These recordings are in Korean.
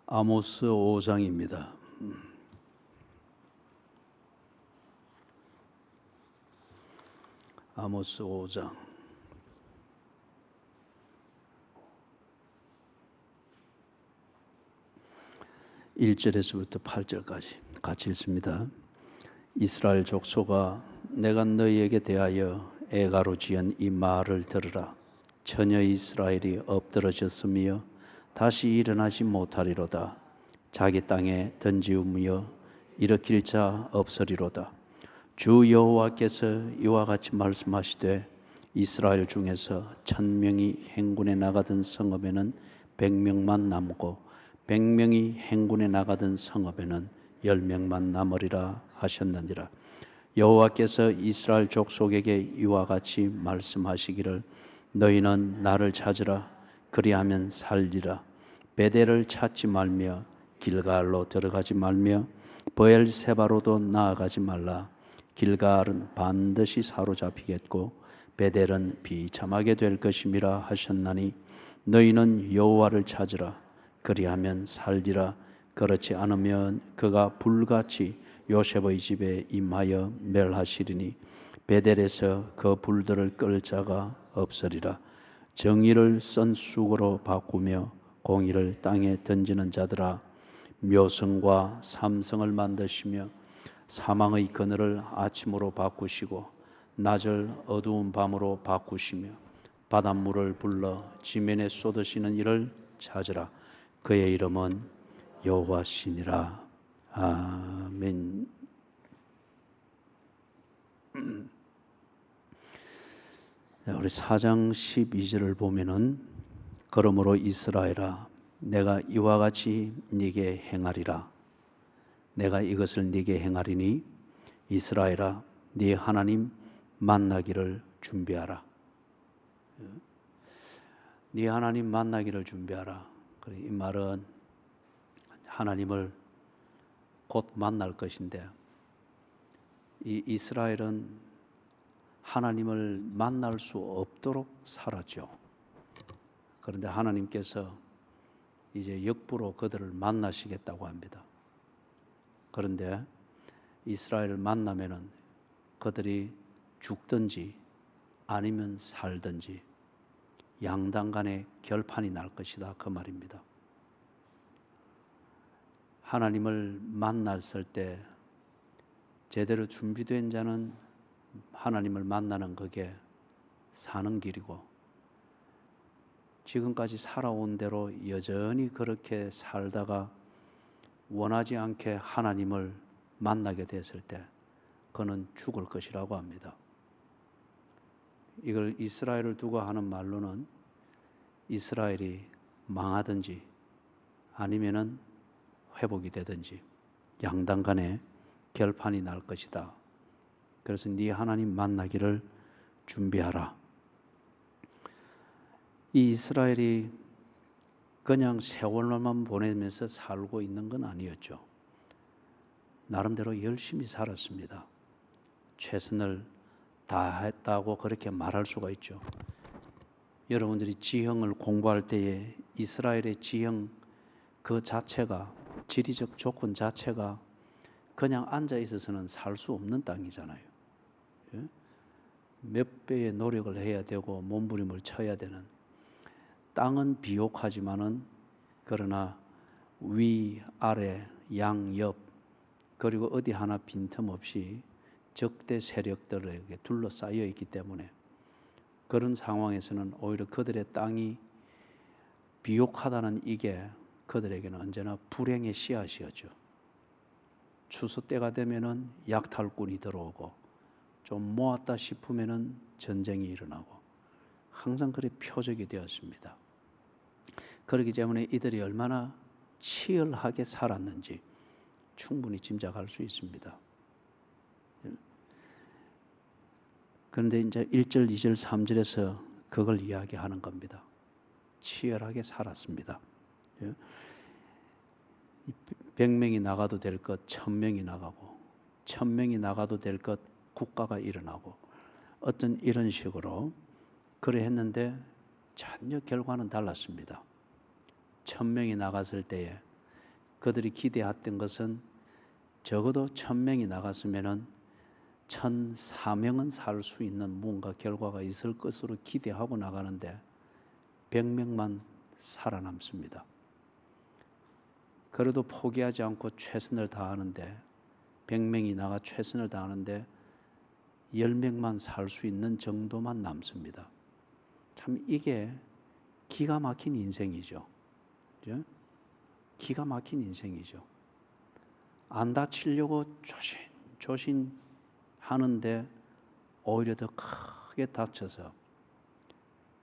아모스 5장입니다. 아모스 5장 1절에서부터 8절까지 같이 읽습니다. 이스라엘 족속아, 내가 너희에게 대하여 애가로 지은 이 말을 들으라. 처녀 이스라엘이 엎드러졌으며 다시 일어나지 못하리로다. 자기 땅에 던지우며 일으킬 자 없으리로다. 주 여호와께서 이와 같이 말씀하시되, 이스라엘 중에서 1000명이 행군에 나가던 성읍에는 100명만 남고 100명이 행군에 나가던 성읍에는 10명만 남으리라 하셨느니라. 여호와께서 이스라엘 족속에게 이와 같이 말씀하시기를, 너희는 나를 찾으라. 그리하면 살리라. 베델을 찾지 말며 길갈로 들어가지 말며 브엘세바로도 나아가지 말라. 길갈은 반드시 사로잡히겠고 베델은 비참하게 될 것임이라 하셨나니, 너희는 여호와를 찾으라. 그리하면 살리라. 그렇지 않으면 그가 불같이 요셉의 집에 임하여 멸하시리니 베델에서 그 불들을 끌 자가 없으리라. 정의를 쓴 쑥으로 바꾸며 공의를 땅에 던지는 자들아, 묘성과 삼성을 만드시며 사망의 그늘을 아침으로 바꾸시고 낮을 어두운 밤으로 바꾸시며 바닷물을 불러 지면에 쏟으시는 이를 찾으라. 그의 이름은 여호와시니라. 아멘. 우리 4장 12절을 보면은, 그러므로 이스라엘아, 내가 이와 같이 네게 행하리라. 내가 이것을 네게 행하리니 이스라엘아, 네 하나님 만나기를 준비하라. 네 하나님 만나기를 준비하라. 이 말은 하나님을 곧 만날 것인데, 이 이스라엘은 하나님을 만날 수 없도록 살았죠. 그런데 하나님께서 이제 역부로 그들을 만나시겠다고 합니다. 그런데 이스라엘을 만나면은 그들이 죽든지 아니면 살든지 양당 간에 결판이 날 것이다, 그 말입니다. 하나님을 만났을 때 제대로 준비된 자는 하나님을 만나는 그게 사는 길이고, 지금까지 살아온 대로 여전히 그렇게 살다가 원하지 않게 하나님을 만나게 됐을 때 그는 죽을 것이라고 합니다. 이걸 이스라엘을 두고 하는 말로는 이스라엘이 망하든지 아니면은 회복이 되든지 양당 간에 결판이 날 것이다. 그래서 네 하나님 만나기를 준비하라. 이 이스라엘이 그냥 세월만 보내면서 살고 있는 건 아니었죠. 나름대로 열심히 살았습니다. 최선을 다했다고 그렇게 말할 수가 있죠. 여러분들이 지형을 공부할 때에 이스라엘의 지형 그 자체가, 지리적 조건 자체가 그냥 앉아 있어서는 살 수 없는 땅이잖아요. 몇 배의 노력을 해야 되고 몸부림을 쳐야 되는, 땅은 비옥하지만은 그러나 위, 아래, 양, 옆, 그리고 어디 하나 빈틈없이 적대 세력들에게 둘러싸여 있기 때문에 그런 상황에서는 오히려 그들의 땅이 비옥하다는 이게 그들에게는 언제나 불행의 씨앗이었죠. 추수 때가 되면은 약탈꾼이 들어오고 좀 모았다 싶으면은 전쟁이 일어나고 항상 그래 표적이 되었습니다. 그렇기 때문에 이들이 얼마나 치열하게 살았는지 충분히 짐작할 수 있습니다. 그런데 이제 1절, 2절, 3절에서 그걸 이야기하는 겁니다. 치열하게 살았습니다. 100명이 나가도 될 것 1000명이 나가고 1000명이 나가도 될 것 국가가 일어나고 어떤 이런 식으로 그래 했는데 전혀 결과는 달랐습니다. 1000명이 나갔을 때에 그들이 기대했던 것은 적어도 1000명이 나갔으면은 1004명은 살 수 있는 뭔가 결과가 있을 것으로 기대하고 나가는데 100명만 살아남습니다. 그래도 포기하지 않고 최선을 다하는데 100명이 나가 최선을 다하는데 10명만 살 수 있는 정도만 남습니다. 참 이게 기가 막힌 인생이죠. 그죠? 기가 막힌 인생이죠. 안 다치려고 조신 하는데 오히려 더 크게 다쳐서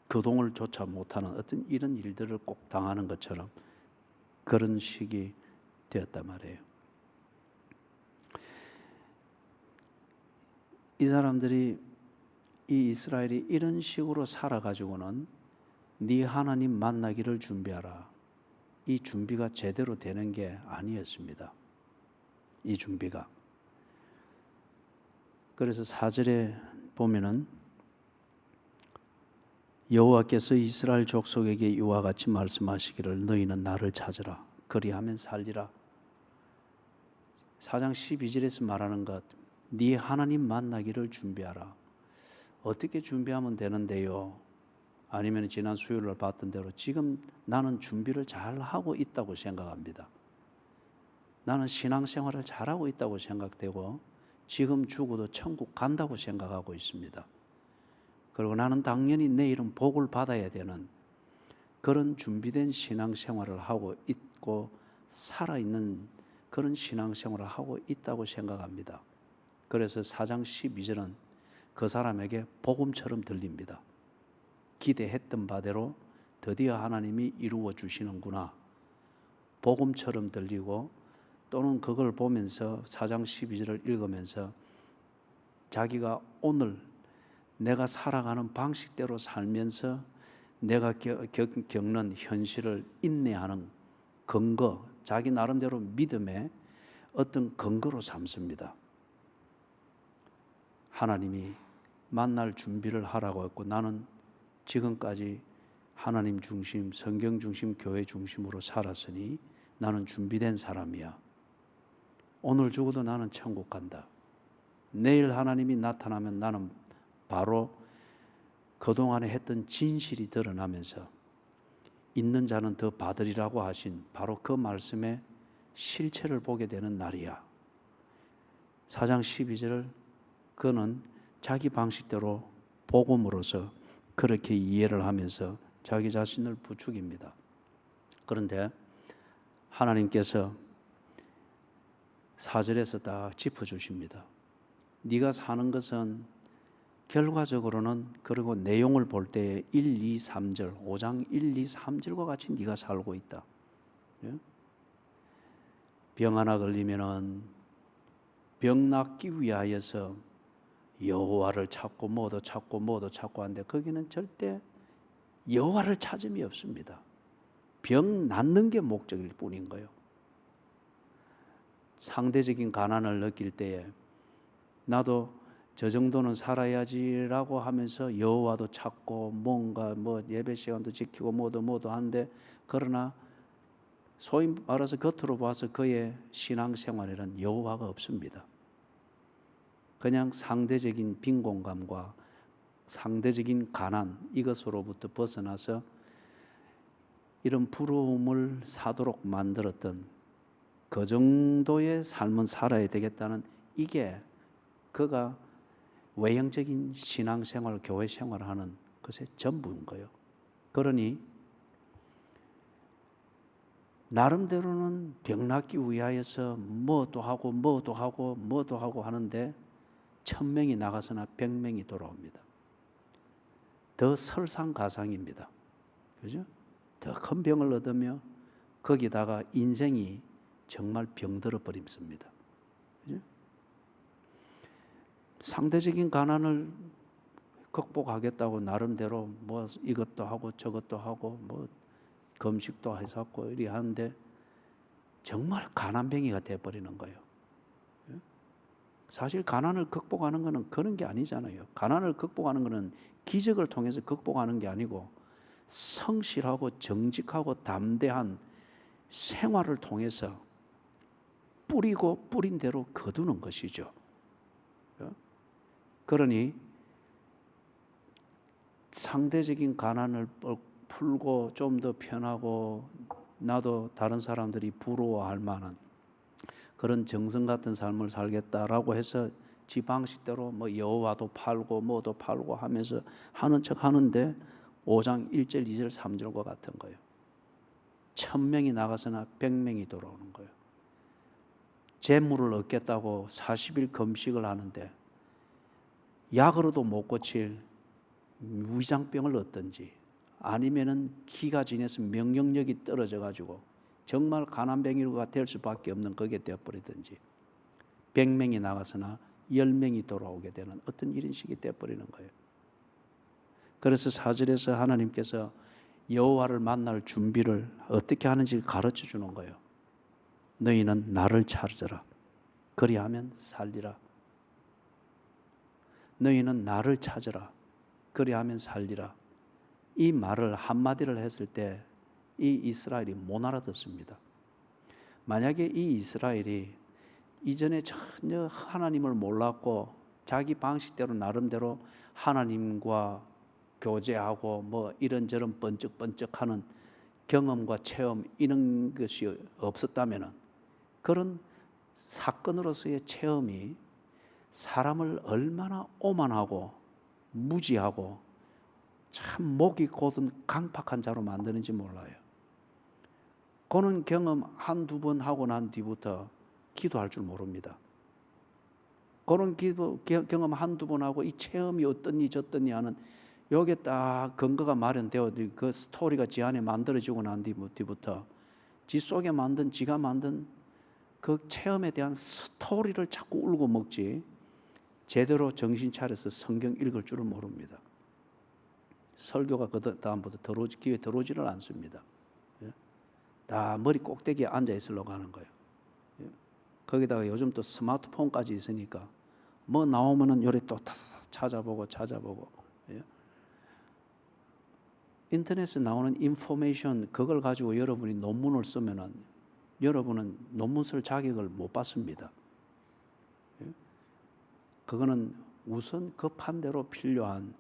거동을 조차 못하는 어떤 이런 일들을 꼭 당하는 것처럼 그런 시기 되었단 말이에요. 이 사람들이, 이 이스라엘이 이런 식으로 살아가지고는 네 하나님 만나기를 준비하라. 이 준비가 제대로 되는 게 아니었습니다. 이 준비가. 그래서 4절에 보면은 여호와께서 이스라엘 족속에게 이와 같이 말씀하시기를 너희는 나를 찾으라. 그리하면 살리라. 4장 12절에서 말하는 것, 네 하나님 만나기를 준비하라. 어떻게 준비하면 되는데요? 아니면 지난 수요일날 봤던 대로 지금 나는 준비를 잘 하고 있다고 생각합니다. 나는 신앙생활을 잘하고 있다고 생각되고 지금 죽어도 천국 간다고 생각하고 있습니다. 그리고 나는 당연히 내일은 복을 받아야 되는 그런 준비된 신앙생활을 하고 있고 살아있는 그런 신앙생활을 하고 있다고 생각합니다. 그래서 4장 12절은 그 사람에게 복음처럼 들립니다. 기대했던 바대로 드디어 하나님이 이루어 주시는구나. 복음처럼 들리고 또는 그걸 보면서 4장 12절을 읽으면서 자기가 오늘 내가 살아가는 방식대로 살면서 내가 겪는 현실을 인내하는 근거, 자기 나름대로 믿음의 어떤 근거로 삼습니다. 하나님이 만날 준비를 하라고 했고 나는 지금까지 하나님 중심, 성경 중심, 교회 중심으로 살았으니 나는 준비된 사람이야. 오늘 죽어도 나는 천국 간다. 내일 하나님이 나타나면 나는 바로 그동안에 했던 진실이 드러나면서 있는 자는 더 받으리라고 하신 바로 그 말씀의 실체를 보게 되는 날이야. 4장 12절을 그는 자기 방식대로 복음으로서 그렇게 이해를 하면서 자기 자신을 부추깁니다. 그런데 하나님께서 4절에서 딱 짚어주십니다. 네가 사는 것은 결과적으로는 그리고 내용을 볼 때 1, 2, 3절 5장 1, 2, 3절과 같이 네가 살고 있다. 병 하나 걸리면은 병 낫기 위하여서 여호와를 찾고 뭐도 찾고 뭐도 찾고 하는데 거기는 절대 여호와를 찾음이 없습니다. 병 낫는 게 목적일 뿐인 거예요. 상대적인 가난을 느낄 때에 나도 저 정도는 살아야지라고 하면서 여호와도 찾고 뭔가 예배 시간도 지키고 뭐도 하는데 그러나 소위 말해서 겉으로 봐서 그의 신앙생활에는 여호와가 없습니다. 그냥 상대적인 빈곤감과 상대적인 가난 이것으로부터 벗어나서 이런 부러움을 사도록 만들었던 그 정도의 삶은 살아야 되겠다는 이게 그가 외형적인 신앙생활, 교회생활을 하는 것의 전부인 거예요. 그러니 나름대로는 병 낫기 위하여서 뭐도 하고 하는데 1000명이 나가서나 100명이 돌아옵니다. 더 설상가상입니다. 그죠? 더 큰 병을 얻으며 거기다가 인생이 정말 병들어 버립니다. 그죠? 상대적인 가난을 극복하겠다고 나름대로 이것도 하고 저것도 하고 금식도 해서 이리 하는데 정말 가난뱅이가 돼버리는 거예요. 사실 가난을 극복하는 것은 그런 게 아니잖아요. 가난을 극복하는 것은 기적을 통해서 극복하는 게 아니고 성실하고 정직하고 담대한 생활을 통해서 뿌리고 뿌린 대로 거두는 것이죠. 그러니 상대적인 가난을 풀고 좀 더 편하고 나도 다른 사람들이 부러워할 만한 그런 정성 같은 삶을 살겠다라고 해서 지 방식대로 뭐 여호와도 팔고 뭐도 팔고 하면서 하는 척 하는데 5장 1절 2절 3절과 같은 거예요. 1000명이 나가서나 100명이 돌아오는 거예요. 재물을 얻겠다고 40일 금식을 하는데 약으로도 못 고칠 위장병을 얻든지 아니면은 기가 지내서 명령력이 떨어져 가지고 정말 가난뱅이가 될 수밖에 없는 그게 되어버리든지 100명이 나가서나 10명이 돌아오게 되는 어떤 이런 식이 되어버리는 거예요. 그래서 4절에서 하나님께서 여호와를 만날 준비를 어떻게 하는지 가르쳐 주는 거예요. 너희는 나를 찾으라. 그리하면 살리라. 너희는 나를 찾으라. 그리하면 살리라. 이 말을 한마디를 했을 때 이 이스라엘이 못 알아듣습니다. 만약에 이 이스라엘이 이전에 전혀 하나님을 몰랐고 자기 방식대로 나름대로 하나님과 교제하고 뭐 이런저런 번쩍번쩍하는 경험과 체험 이런 것이 없었다면 그런 사건으로서의 체험이 사람을 얼마나 오만하고 무지하고 참 목이 곧은 강팍한 자로 만드는지 몰라요. 그런 경험 한두 번 하고 난 뒤부터 기도할 줄 모릅니다. 그런 경험 한두 번 하고 이 체험이 어떻니 저떻니 하는 여기에 딱 근거가 마련되어 그 스토리가 지 안에 만들어지고 난 뒤부터 지 속에 만든 지가 만든 그 체험에 대한 스토리를 자꾸 울고 먹지 제대로 정신 차려서 성경 읽을 줄을 모릅니다. 설교가 그 다음부터 귀에 들어오지를 않습니다. 다 머리 꼭대기에 앉아 있으려고 하는 거예요. 거기다가 요즘 또 스마트폰까지 있으니까 뭐 나오면은 요래 또 찾아보고 인터넷에 나오는 인포메이션 그걸 가지고 여러분이 논문을 쓰면은 여러분은 논문 쓸 자격을 못 받습니다. 그거는 우선 급한 대로 필요한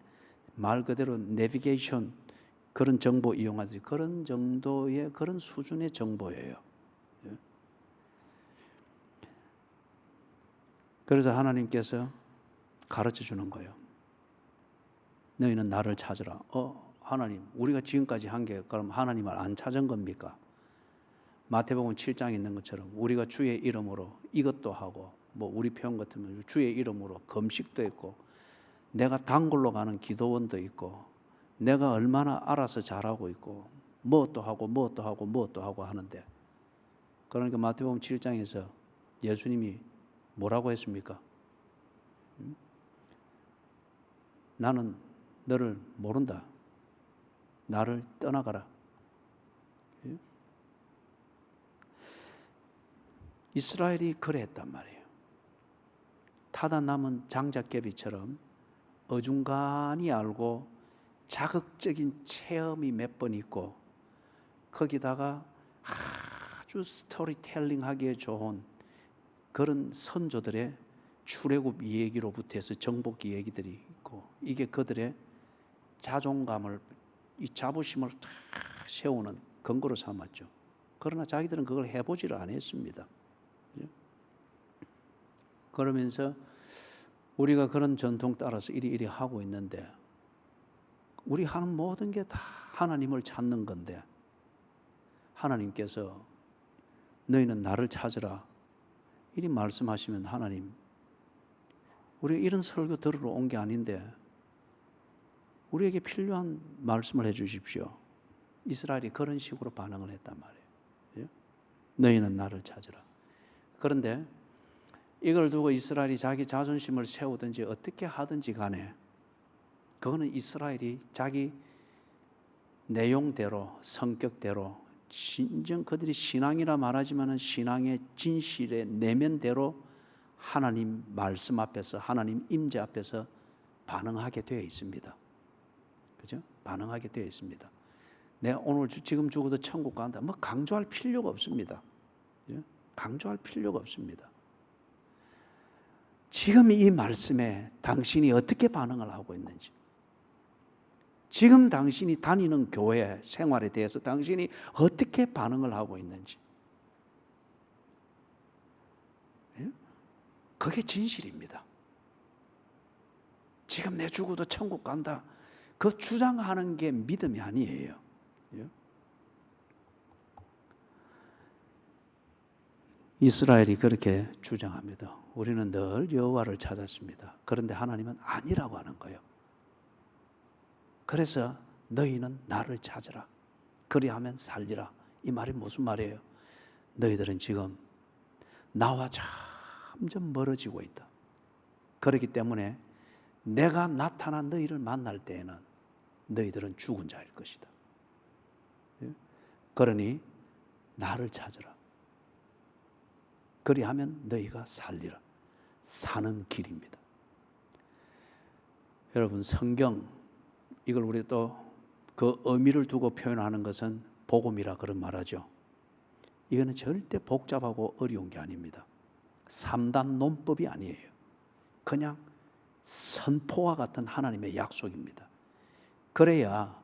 말 그대로 내비게이션 그런 정보 이용하지 그런 정도의 그런 수준의 정보예요. 그래서 하나님께서 가르쳐 주는 거예요. 너희는 나를 찾으라. 하나님, 우리가 지금까지 한 게 그럼 하나님을 안 찾은 겁니까? 마태복음 7장에 있는 것처럼 우리가 주의 이름으로 이것도 하고 뭐 우리 표현 같으면 주의 이름으로 금식도 했고 내가 단골로 가는 기도원도 있고 내가 얼마나 알아서 잘하고 있고 무엇도 하고 하는데 그러니까 마태복음 7장에서 예수님이 뭐라고 했습니까? 나는 너를 모른다. 나를 떠나가라. 이스라엘이 그래 했단 말이에요. 타다 남은 장작개비처럼 어중간히 알고 자극적인 체험이 몇 번 있고 거기다가 아주 스토리텔링 하기에 좋은 그런 선조들의 출애굽 이야기로부터 해서 정복 이야기들이 있고 이게 그들의 자존감을 이 자부심을 다 세우는 근거로 삼았죠. 그러나 자기들은 그걸 해보지를 않았습니다. 그러면서 우리가 그런 전통 따라서 이리 하고 있는데 우리 하는 모든 게 다 하나님을 찾는 건데 하나님께서 너희는 나를 찾으라 이리 말씀하시면 하나님 우리가 이런 설교 들으러 온 게 아닌데 우리에게 필요한 말씀을 해 주십시오. 이스라엘이 그런 식으로 반응을 했단 말이에요. 너희는 나를 찾으라. 그런데 이걸 두고 이스라엘이 자기 자존심을 세우든지 어떻게 하든지 간에 그거는 이스라엘이 자기 내용대로 성격대로 진정 그들이 신앙이라 말하지만 신앙의 진실의 내면대로 하나님 말씀 앞에서 하나님 임재 앞에서 반응하게 되어 있습니다. 그죠? 반응하게 되어 있습니다. 내가 오늘 지금 죽어도 천국 간다. 뭐 강조할 필요가 없습니다. 강조할 필요가 없습니다. 지금 이 말씀에 당신이 어떻게 반응을 하고 있는지, 지금 당신이 다니는 교회 생활에 대해서 당신이 어떻게 반응을 하고 있는지, 그게 진실입니다. 지금 내 죽어도 천국 간다, 그 주장하는 게 믿음이 아니에요. 이스라엘이 그렇게 주장합니다. 우리는 늘 여호와를 찾았습니다. 그런데 하나님은 아니라고 하는 거예요. 그래서 너희는 나를 찾으라. 그리하면 살리라. 이 말이 무슨 말이에요? 너희들은 지금 나와 점점 멀어지고 있다. 그렇기 때문에 내가 나타나 너희를 만날 때에는 너희들은 죽은 자일 것이다. 그러니 나를 찾으라. 그리하면 너희가 살리라. 사는 길입니다. 여러분, 성경, 이걸 우리 또 그 의미를 두고 표현하는 것은 복음이라 그런 말하죠. 이거는 절대 복잡하고 어려운 게 아닙니다. 3단 논법이 아니에요. 그냥 선포와 같은 하나님의 약속입니다. 그래야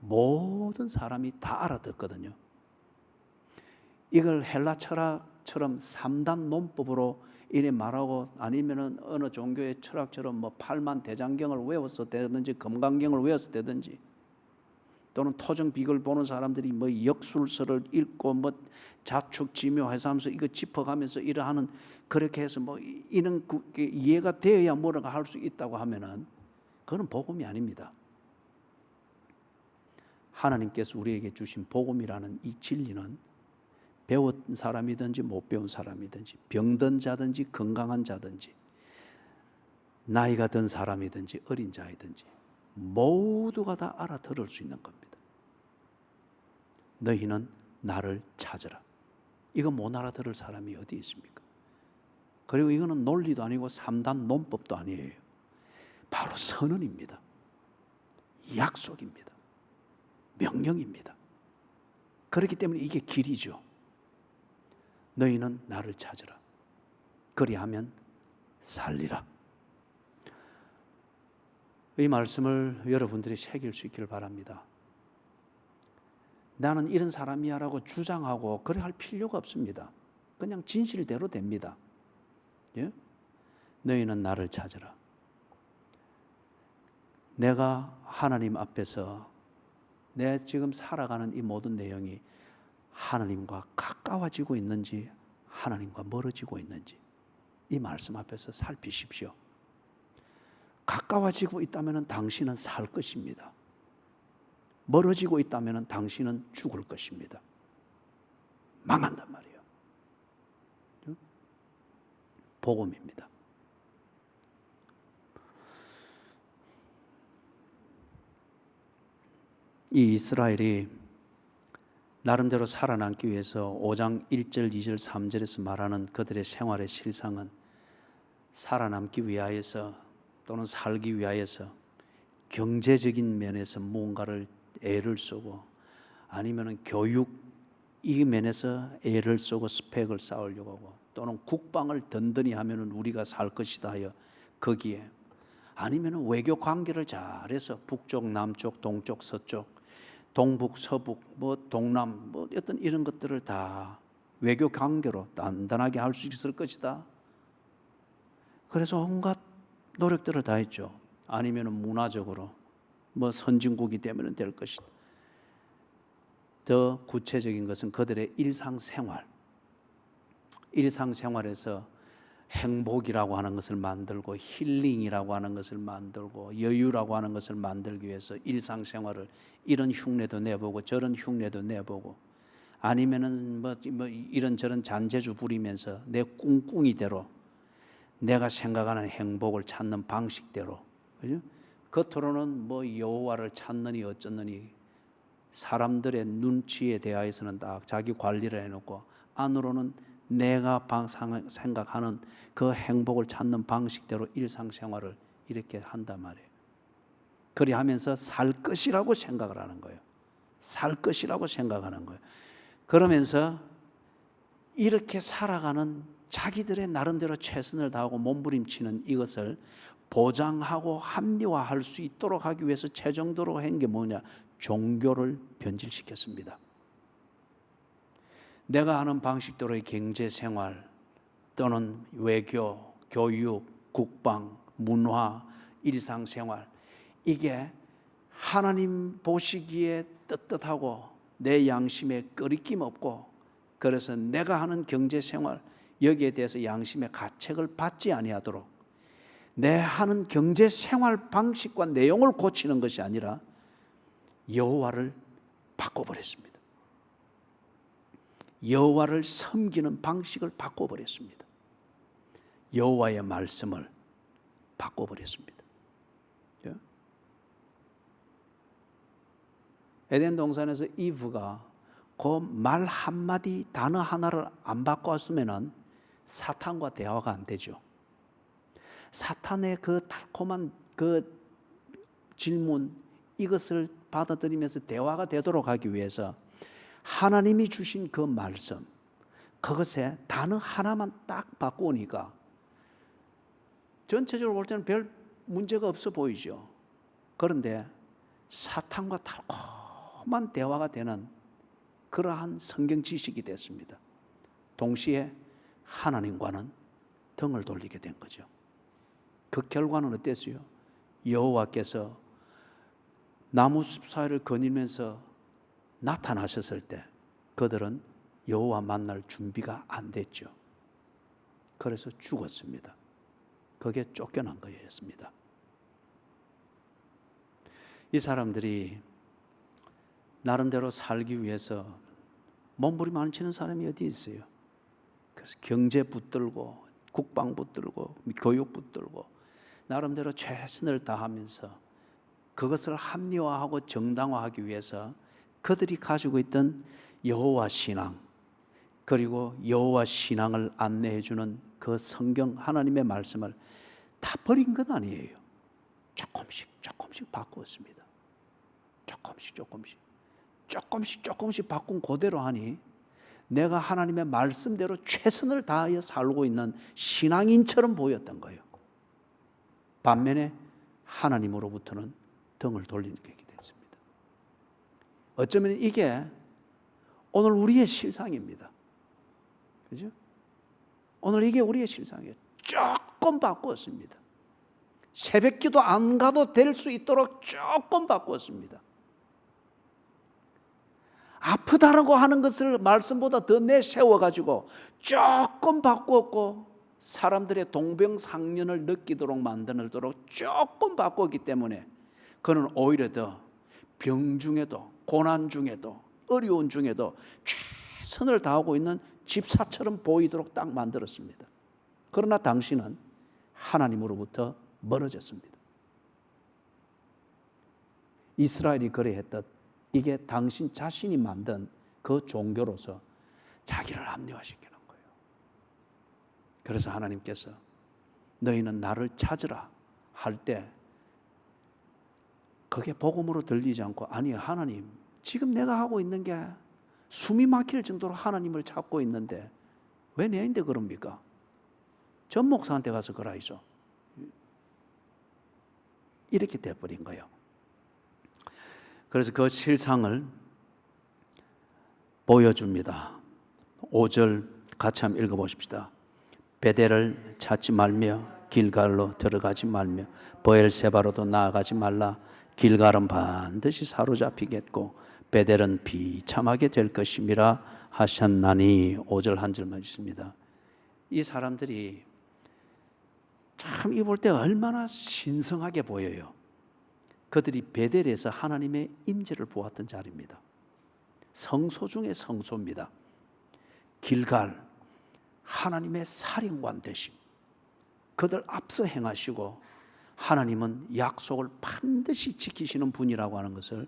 모든 사람이 다 알아듣거든요. 이걸 헬라 철학처럼 3단 논법으로 이래 말하고, 아니면은 어느 종교의 철학처럼 뭐 8만 대장경을 외웠었다든지 금강경을 외웠었다든지, 또는 토정 비글 보는 사람들이 뭐 역술서를 읽고 뭐 자축지묘해서 하면서 이거 짚어가면서 이러하는, 그렇게 해서 뭐 이런 이해가 되어야 뭐라고 할 수 있다고 하면은 그건 복음이 아닙니다. 하나님께서 우리에게 주신 복음이라는 이 진리는 배운 사람이든지 못 배운 사람이든지, 병든 자든지 건강한 자든지, 나이가 든 사람이든지 어린 자이든지 모두가 다 알아들을 수 있는 겁니다. 너희는 나를 찾으라. 이거 못 알아들을 사람이 어디 있습니까? 그리고 이거는 논리도 아니고 3단 논법도 아니에요. 바로 선언입니다. 약속입니다. 명령입니다. 그렇기 때문에 이게 길이죠. 너희는 나를 찾으라. 그리하면 살리라. 이 말씀을 여러분들이 새길 수 있기를 바랍니다. 나는 이런 사람이야 라고 주장하고 그래 할 필요가 없습니다. 그냥 진실대로 됩니다. 예? 너희는 나를 찾으라. 내가 하나님 앞에서 내 지금 살아가는 이 모든 내용이 하나님과 가까워지고 있는지 하나님과 멀어지고 있는지 이 말씀 앞에서 살피십시오. 가까워지고 있다면 당신은 살 것입니다. 멀어지고 있다면 당신은 죽을 것입니다. 망한단 말이에요. 복음입니다. 이 이스라엘이 나름대로 살아남기 위해서 5장 1절, 2절, 3절에서 말하는 그들의 생활의 실상은 살아남기 위하여서 또는 살기 위하여서 경제적인 면에서 무언가를 애를 쓰고, 아니면 교육 이 면에서 애를 쓰고 스펙을 쌓으려고 하고, 또는 국방을 든든히 하면 우리가 살 것이다 하여 거기에, 아니면 외교 관계를 잘해서 북쪽, 남쪽, 동쪽, 서쪽, 동북, 서북, 뭐 동남, 뭐 어떤 이런 것들을 다 외교 관계로 단단하게 할 수 있을 것이다. 그래서 온갖 노력들을 다 했죠. 아니면 문화적으로 뭐 선진국이 되면 될 것이다. 더 구체적인 것은 그들의 일상생활에서 행복이라고 하는 것을 만들고, 힐링이라고 하는 것을 만들고, 여유라고 하는 것을 만들기 위해서 일상생활을 이런 흉내도 내보고 저런 흉내도 내보고, 아니면은 뭐 이런저런 잔재주 부리면서 내 꿍꿍이대로 내가 생각하는 행복을 찾는 방식대로, 그죠? 겉으로는 뭐 여호와를 찾느니 어쩌느니 사람들의 눈치에 대하여서는 딱 자기 관리를 해놓고, 안으로는 내가 생각하는 그 행복을 찾는 방식대로 일상생활을 이렇게 한단 말이에요. 그리 하면서 살 것이라고 생각을 하는 거예요. 살 것이라고 생각하는 거예요. 그러면서 이렇게 살아가는 자기들의 나름대로 최선을 다하고 몸부림치는 이것을 보장하고 합리화할 수 있도록 하기 위해서 최종적으로 한 게 뭐냐? 종교를 변질시켰습니다. 내가 하는 방식대로의 경제생활 또는 외교, 교육, 국방, 문화, 일상생활, 이게 하나님 보시기에 떳떳하고 내 양심에 꺼리낌 없고, 그래서 내가 하는 경제생활 여기에 대해서 양심의 가책을 받지 아니하도록 내 하는 경제생활 방식과 내용을 고치는 것이 아니라 여호와를 바꿔버렸습니다. 여호와를 섬기는 방식을 바꿔버렸습니다. 여호와의 말씀을 바꿔버렸습니다. 에덴 동산에서 이브가 그 말 한마디 단어 하나를 안 바꿨으면 사탄과 대화가 안 되죠. 사탄의 그 달콤한 그 질문, 이것을 받아들이면서 대화가 되도록 하기 위해서 하나님이 주신 그 말씀, 그것에 단어 하나만 딱 바꾸니까 전체적으로 볼 때는 별 문제가 없어 보이죠. 그런데 사탄과 달콤한 대화가 되는 그러한 성경 지식이 됐습니다. 동시에 하나님과는 등을 돌리게 된 거죠. 그 결과는 어땠어요? 여호와께서 나무숲 사이를 거니면서 나타나셨을 때 그들은 여호와 만날 준비가 안 됐죠. 그래서 죽었습니다. 그게 쫓겨난 거였습니다. 이 사람들이 나름대로 살기 위해서 몸부림 안 치는 사람이 어디 있어요? 그래서 경제 붙들고 국방 붙들고 교육 붙들고 나름대로 최선을 다하면서 그것을 합리화하고 정당화하기 위해서 그들이 가지고 있던 여호와 신앙, 그리고 여호와 신앙을 안내해 주는 그 성경 하나님의 말씀을 다 버린 건 아니에요. 조금씩 바꾸었습니다. 조금씩 바꾼 그대로 하니 내가 하나님의 말씀대로 최선을 다하여 살고 있는 신앙인처럼 보였던 거예요. 반면에 하나님으로부터는 등을 돌리게 됐습니다. 어쩌면 이게 오늘 우리의 실상입니다. 그죠? 오늘 이게 우리의 실상이에요. 조금 바꾸었습니다. 새벽기도 안 가도 될 수 있도록 조금 바꾸었습니다. 아프다라고 하는 것을 말씀보다 더 내세워가지고 조금 바꾸었고, 사람들의 동병상련을 느끼도록 만들도록 조금 바꾸었기 때문에 그는 오히려 더 병 중에도 고난 중에도 어려운 중에도 최선을 다하고 있는 집사처럼 보이도록 딱 만들었습니다. 그러나 당신은 하나님으로부터 멀어졌습니다. 이스라엘이 그래했듯 이게 당신 자신이 만든 그 종교로서 자기를 합리화시키는 거예요. 그래서 하나님께서 너희는 나를 찾으라 할 때 그게 복음으로 들리지 않고, 아니 하나님 지금 내가 하고 있는 게 숨이 막힐 정도로 하나님을 찾고 있는데 왜 내인데 그럽니까? 전 목사한테 가서 그라이소. 이렇게 돼버린 거예요. 그래서 그 실상을 보여줍니다. 5절 같이 한번 읽어보십시다. 베델을 찾지 말며 길갈로 들어가지 말며 브엘세바로도 나아가지 말라. 길갈은 반드시 사로잡히겠고 베델은 비참하게 될 것임이라 하셨나니. 5절 한 절만 있습니다. 이 사람들이 참 이 볼 때 얼마나 신성하게 보여요. 그들이 베델에서 하나님의 임재를 보았던 자리입니다. 성소 중에 성소입니다. 길갈, 하나님의 사령관 되심, 그들 앞서 행하시고 하나님은 약속을 반드시 지키시는 분이라고 하는 것을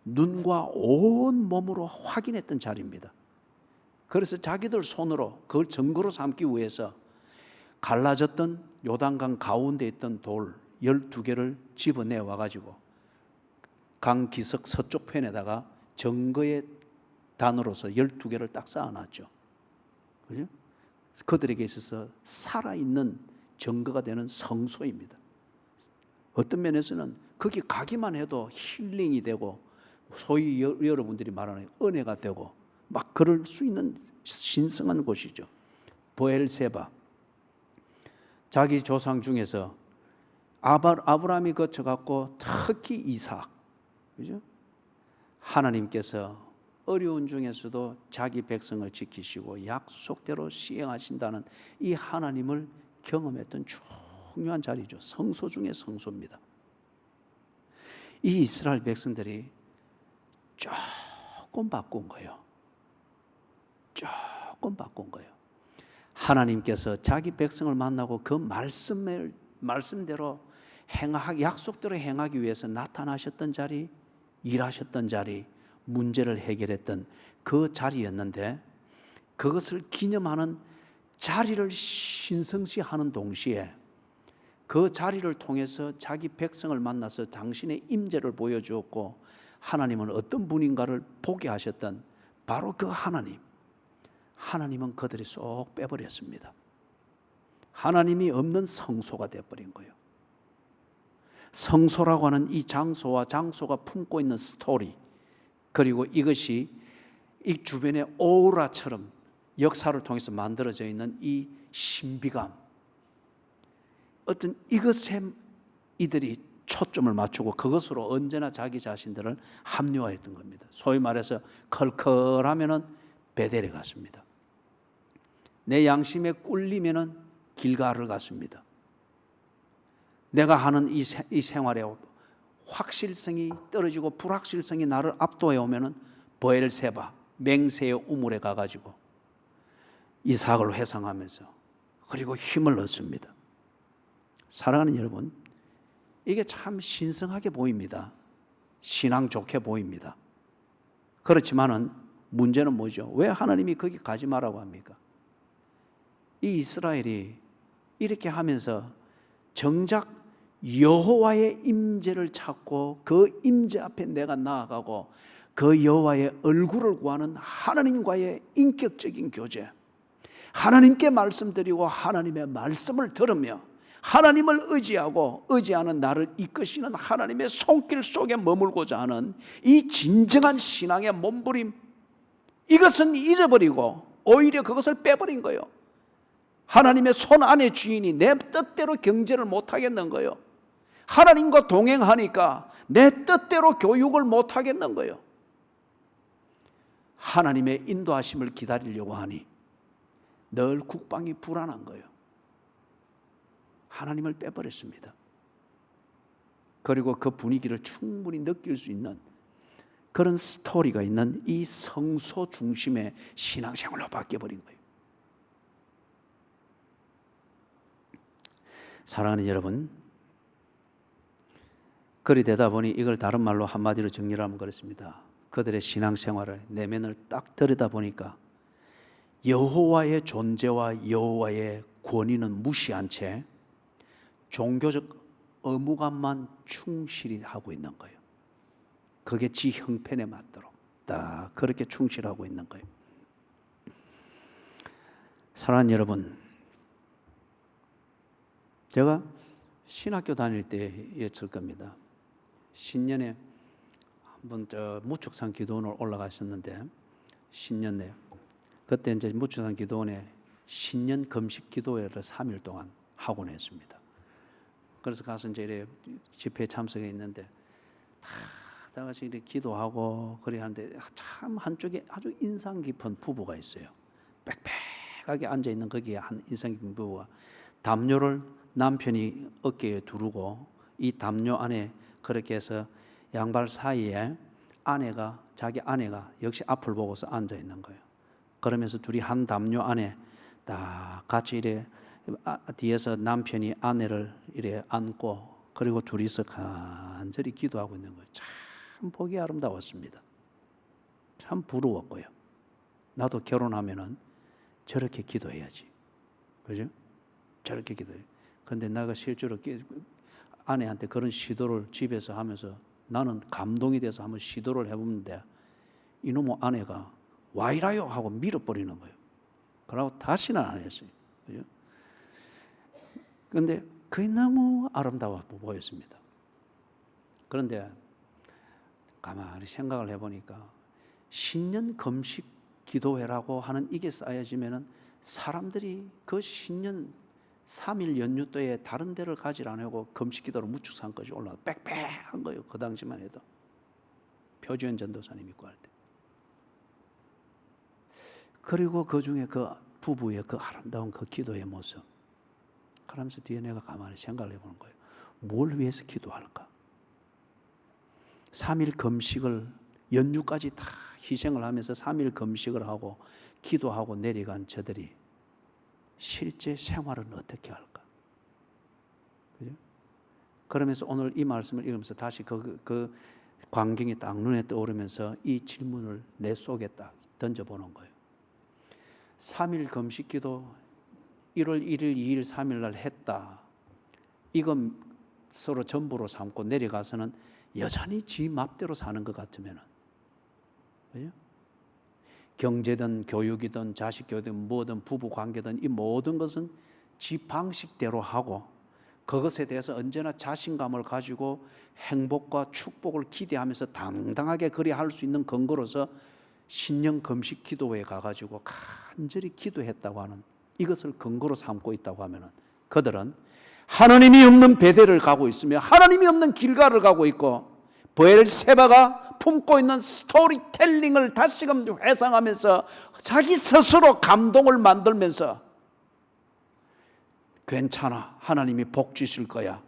눈과 온 몸으로 확인했던 자리입니다. 그래서 자기들 손으로 그걸 증거로 삼기 위해서 갈라졌던 요단강 가운데 있던 돌 12개를 집어내와 가지고 강 기슭 서쪽 편에다가 증거의 단어로서 12개를 딱 쌓아놨죠. 그죠? 그들에게 있어서 살아있는 증거가 되는 성소입니다. 어떤 면에서는 거기 가기만 해도 힐링이 되고 소위 여러분들이 말하는 은혜가 되고 막 그럴 수 있는 신성한 곳이죠. 브엘세바, 자기 조상 중에서 아브라함이 거쳐갔고 특히 이삭, 그죠? 하나님께서 어려운 중에서도 자기 백성을 지키시고 약속대로 시행하신다는 이 하나님을 경험했던 중요한 자리죠. 성소 중에 성소입니다. 이 이스라엘 백성들이 조금 바꾼 거예요. 조금 바꾼 거예요. 하나님께서 자기 백성을 만나고 그 말씀대로 약속대로 행하기 위해서 나타나셨던 자리, 일하셨던 자리, 문제를 해결했던 그 자리였는데, 그것을 기념하는 자리를 신성시하는 동시에 그 자리를 통해서 자기 백성을 만나서 당신의 임재를 보여주었고, 하나님은 어떤 분인가를 보게 하셨던 바로 그 하나님은 그들이 쏙 빼버렸습니다. 하나님이 없는 성소가 되어버린 거예요. 성소라고 하는 이 장소와 장소가 품고 있는 스토리, 그리고 이것이 이 주변의 오라처럼 역사를 통해서 만들어져 있는 이 신비감, 어떤 이것에 이들이 초점을 맞추고 그것으로 언제나 자기 자신들을 합리화했던 겁니다. 소위 말해서 컬컬하면은 베델에 갔습니다. 내 양심에 꿀리면은 길가를 갔습니다. 내가 하는 이 생활에 확실성이 떨어지고 불확실성이 나를 압도해 오면은 브엘세바, 맹세의 우물에 가가지고 이삭을 회상하면서 그리고 힘을 얻습니다. 사랑하는 여러분, 이게 참 신성하게 보입니다. 신앙 좋게 보입니다. 그렇지만은 문제는 뭐죠? 왜 하나님이 거기 가지 말라고 합니까? 이 이스라엘이 이렇게 하면서 정작 여호와의 임재를 찾고 그 임재 앞에 내가 나아가고 그 여호와의 얼굴을 구하는 하나님과의 인격적인 교제, 하나님께 말씀드리고 하나님의 말씀을 들으며 하나님을 의지하고 의지하는 나를 이끄시는 하나님의 손길 속에 머물고자 하는 이 진정한 신앙의 몸부림, 이것은 잊어버리고 오히려 그것을 빼버린 거예요. 하나님의 손 안의 주인이 내 뜻대로 경제를 못하겠는 거예요. 하나님과 동행하니까 내 뜻대로 교육을 못하겠는 거예요. 하나님의 인도하심을 기다리려고 하니 늘 국방이 불안한 거예요. 하나님을 빼버렸습니다. 그리고 그 분위기를 충분히 느낄 수 있는 그런 스토리가 있는 이 성소 중심의 신앙생활로 바뀌어버린 거예요. 사랑하는 여러분, 그리 되다 보니 이걸 다른 말로 한마디로 정리를 하면 그렇습니다. 그들의 신앙생활을 내면을 딱 들여다보니까 여호와의 존재와 여호와의 권위는 무시한 채 종교적 의무감만 충실히 하고 있는 거예요. 그게 지 형편에 맞도록 딱 그렇게 충실하고 있는 거예요. 사랑하는 여러분, 제가 신학교 다닐 때였을 겁니다. 신년에 한번 무축산 기도원을 올라가셨는데, 신년에 그때 이제 무축산 기도원에 신년 금식 기도회를 3일 동안 하곤 했습니다. 그래서 가서 이제 집회에 참석해 있는데 다 같이 이렇게 기도하고 그래 하는데 참 한쪽에 아주 인상 깊은 부부가 있어요. 빽빽하게 앉아 있는 거기에 한 인상 깊은 부부가 담요를 남편이 어깨에 두르고 이 담요 안에 그렇게 해서 양발 사이에 자기 아내가 역시 앞을 보고서 앉아 있는 거예요. 그러면서 둘이 한 담요 안에 딱 같이 이래 뒤에서 남편이 아내를 이래 안고 그리고 둘이서 간절히 기도하고 있는 거예요. 참 보기 아름다웠습니다. 참 부러웠고요. 나도 결혼하면은 저렇게 기도해야지. 그죠? 저렇게 기도해. 근데 내가 실제로 아내한테 그런 시도를 집에서 하면서 나는 감동이 돼서 한번 시도를 해보는데 이놈의 아내가 와이라요 하고 밀어버리는 거예요. 그러고 다시는 안 했어요. 그런데 그게 너무 아름다워 보였습니다. 그런데 가만히 생각을 해보니까 신년 금식 기도회라고 하는 이게 쌓여지면은 사람들이 그 신년 3일 연휴 때에 다른 데를 가지 않고 금식 기도로 무축산까지 올라가 빽빽한 거예요. 그 당시만 해도 표주연 전도사님 있고 할 때. 그리고 그 중에 그 부부의 그 아름다운 그 기도의 모습, 그러면서 뒤에 내가 가만히 생각을 해보는 거예요. 뭘 위해서 기도할까? 3일 금식을 연휴까지 다 희생을 하면서 3일 금식을 하고 기도하고 내려간 저들이 실제 생활은 어떻게 할까? 그죠? 그러면서 오늘 이 말씀을 읽으면서 다시 그 광경이 딱 눈에 떠오르면서 이 질문을 내 속에 딱 던져보는 거예요. 3일 금식 기도 1월 1일, 2일, 3일 날 했다. 이건 서로 전부로 삼고 내려가서는 여전히 지 맘대로 사는 것 같으면, 그죠? 경제든 교육이든 자식 교육이든 뭐든 부부 관계든 이 모든 것은 지 방식대로 하고 그것에 대해서 언제나 자신감을 가지고 행복과 축복을 기대하면서 당당하게 그리 할 수 있는 근거로서 신년 금식 기도회에 가가지고 간절히 기도했다고 하는 이것을 근거로 삼고 있다고 하면 그들은 하나님이 없는 베델을 가고 있으며 하나님이 없는 길가를 가고 있고 브엘세바가 품고 있는 스토리텔링을 다시금 회상하면서 자기 스스로 감동을 만들면서 괜찮아, 하나님이 복 주실 거야,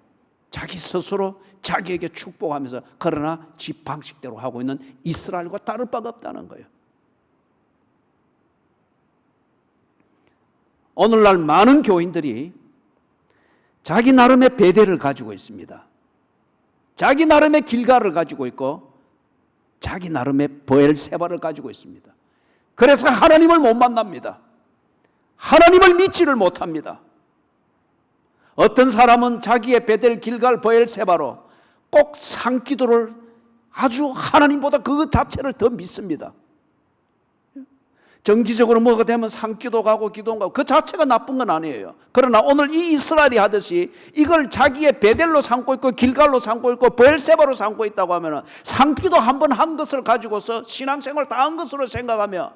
자기 스스로 자기에게 축복하면서 그러나 지 방식대로 하고 있는 이스라엘과 다를 바가 없다는 거예요. 오늘날 많은 교인들이 자기 나름의 베델을 가지고 있습니다. 자기 나름의 길가를 가지고 있고 자기 나름의 브엘세바를 가지고 있습니다. 그래서 하나님을 못 만납니다. 하나님을 믿지를 못합니다. 어떤 사람은 자기의 베델, 길갈, 브엘세바로 꼭 상기도를 아주 하나님보다 그 자체를 더 믿습니다. 정기적으로 뭐가 되면 상기도 가고 기도 가고 그 자체가 나쁜 건 아니에요. 그러나 오늘 이 이스라엘이 하듯이 이걸 자기의 베델로 삼고 있고 길갈로 삼고 있고 브엘세바로 삼고 있다고 하면 상기도 한 번 한 것을 가지고서 신앙생활 다 한 것으로 생각하며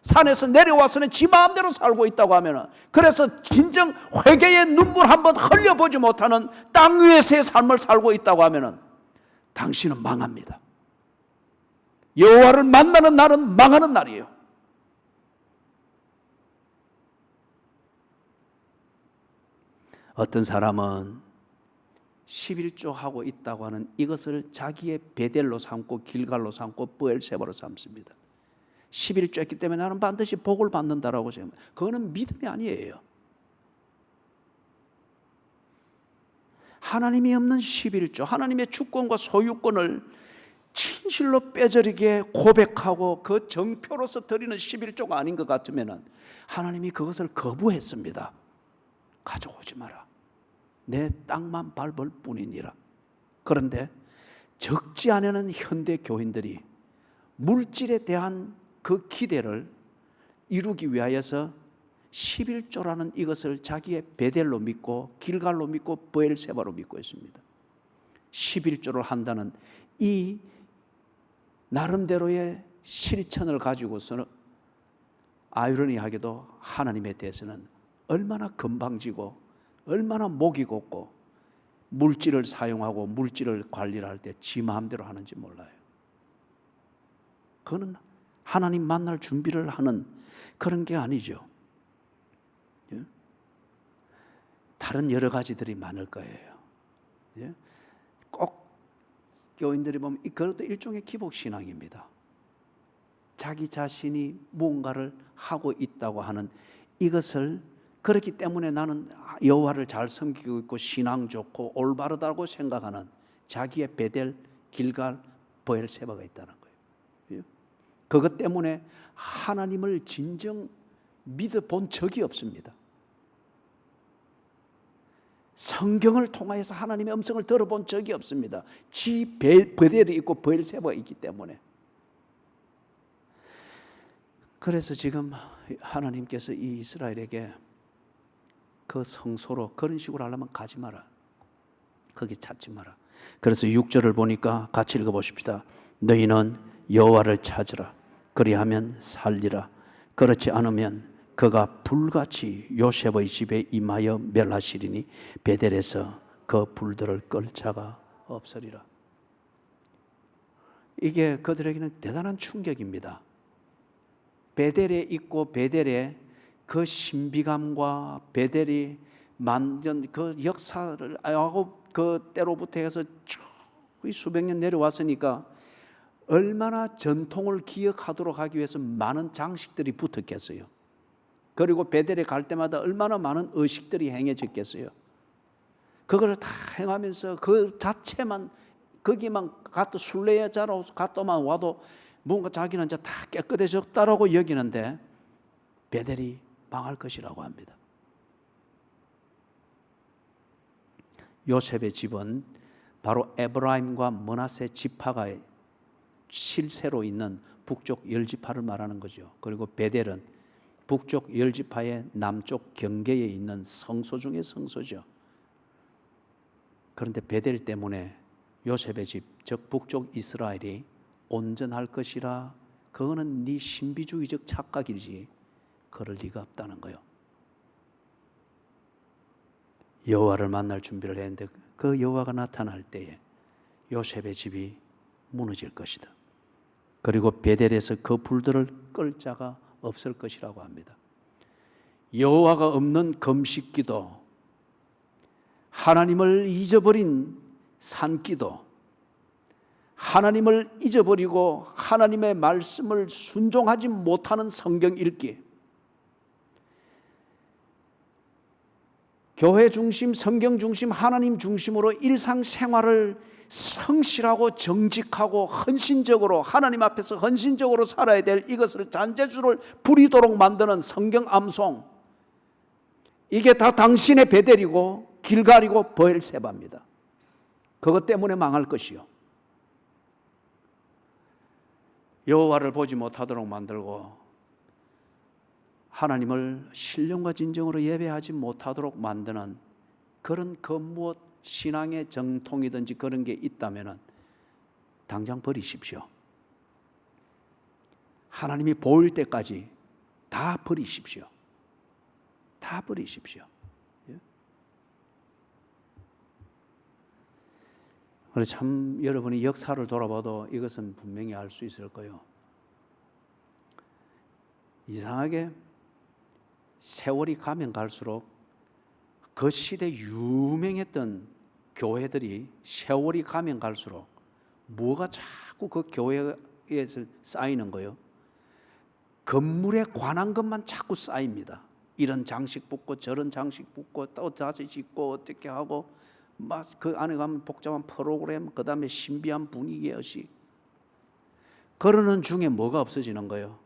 산에서 내려와서는 지 마음대로 살고 있다고 하면, 그래서 진정 회개의 눈물 한번 흘려보지 못하는 땅 위에서의 삶을 살고 있다고 하면 당신은 망합니다. 여호와를 만나는 날은 망하는 날이에요. 어떤 사람은 11조 하고 있다고 하는 이것을 자기의 베델로 삼고 길갈로 삼고 브엘세바로 삼습니다. 11조 했기 때문에 나는 반드시 복을 받는다라고 생각합니다. 그거는 믿음이 아니에요. 하나님이 없는 11조, 하나님의 주권과 소유권을 진실로 빼저리게 고백하고 그 정표로서 드리는 11조가 아닌 것 같으면 하나님이 그것을 거부했습니다. 가져오지 마라. 내 땅만 밟을 뿐이니라. 그런데 적지 않은 현대 교인들이 물질에 대한 그 기대를 이루기 위하여서 11조라는 이것을 자기의 베델로 믿고 길갈로 믿고 브엘세바로 믿고 있습니다. 11조를 한다는 이 나름대로의 실천을 가지고서는 아이러니하게도 하나님에 대해서는 얼마나 건방지고 얼마나 목이 곱고 물질을 사용하고 물질을 관리를 할 때 지 마음대로 하는지 몰라요. 그거는 하나님 만날 준비를 하는 그런 게 아니죠. 다른 여러 가지들이 많을 거예요. 꼭 교인들이 보면 그것도 일종의 기복신앙입니다. 자기 자신이 무언가를 하고 있다고 하는 이것을, 그렇기 때문에 나는 여호와를 잘 섬기고 있고 신앙 좋고 올바르다고 생각하는 자기의 베델, 길갈, 브엘세바가 있다는 거예요. 그것 때문에 하나님을 진정 믿어본 적이 없습니다. 성경을 통하여서 하나님의 음성을 들어본 적이 없습니다. 지 베델이 있고 브엘세바가 있기 때문에. 그래서 지금 하나님께서 이 이스라엘에게 그 성소로 그런 식으로 하려면 가지 마라. 거기 찾지 마라. 그래서 6절을 보니까 같이 읽어보십시다. 너희는 여호와를 찾으라. 그리하면 살리라. 그렇지 않으면 그가 불같이 요셉의 집에 임하여 멸하시리니 베델에서 그 불들을 끌 자가 없으리라. 이게 그들에게는 대단한 충격입니다. 베델에 있고 베델에 그 신비감과 베델이 만든 그 역사를 하고 그 때로부터 해서 수백 년 내려왔으니까 얼마나 전통을 기억하도록 하기 위해서 많은 장식들이 붙었겠어요. 그리고 베델에 갈 때마다 얼마나 많은 의식들이 행해졌겠어요. 그걸 다 행하면서 그 자체만 거기만 가도 순례자로 갔더만 와도 뭔가 자기는 이제 다 깨끗해졌다라고 여기는데 베델이 망할 것이라고 합니다. 요셉의 집은 바로 에브라임과 므낫세 지파가 실세로 있는 북쪽 10지파를 말하는 거죠. 그리고 베델은 북쪽 10지파의 남쪽 경계에 있는 성소 중의 성소죠. 그런데 베델 때문에 요셉의 집, 즉 북쪽 이스라엘이 온전할 것이라, 그거는 네 신비주의적 착각이지 그럴 리가 없다는 거예요. 여호와를 만날 준비를 했는데 그 여호와가 나타날 때에 요셉의 집이 무너질 것이다. 그리고 베델에서 그 불들을 끌 자가 없을 것이라고 합니다. 여호와가 없는 금식기도, 하나님을 잊어버린 산기도, 하나님을 잊어버리고 하나님의 말씀을 순종하지 못하는 성경 읽기, 교회 중심, 성경 중심, 하나님 중심으로 일상생활을 성실하고 정직하고 헌신적으로 하나님 앞에서 헌신적으로 살아야 될 이것을 잔재주를 부리도록 만드는 성경 암송, 이게 다 당신의 베델이고 길갈이고 브엘세바입니다. 그것 때문에 망할 것이요. 여호와를 보지 못하도록 만들고 하나님을 신령과 진정으로 예배하지 못하도록 만드는 그런 그 무엇 신앙의 정통이든지 그런 게 있다면 당장 버리십시오. 하나님이 보일 때까지 다 버리십시오. 다 버리십시오. 그래서 참 여러분이 역사를 돌아봐도 이것은 분명히 알 수 있을 거예요. 이상하게 세월이 가면 갈수록 그 시대 유명했던 교회들이 세월이 가면 갈수록 뭐가 자꾸 그 교회에서 쌓이는 거예요? 건물에 관한 것만 자꾸 쌓입니다. 이런 장식 붙고 저런 장식 붙고 또 다시 짓고 어떻게 하고 막 그 안에 가면 복잡한 프로그램, 그 다음에 신비한 분위기의 의식, 그러는 중에 뭐가 없어지는 거예요?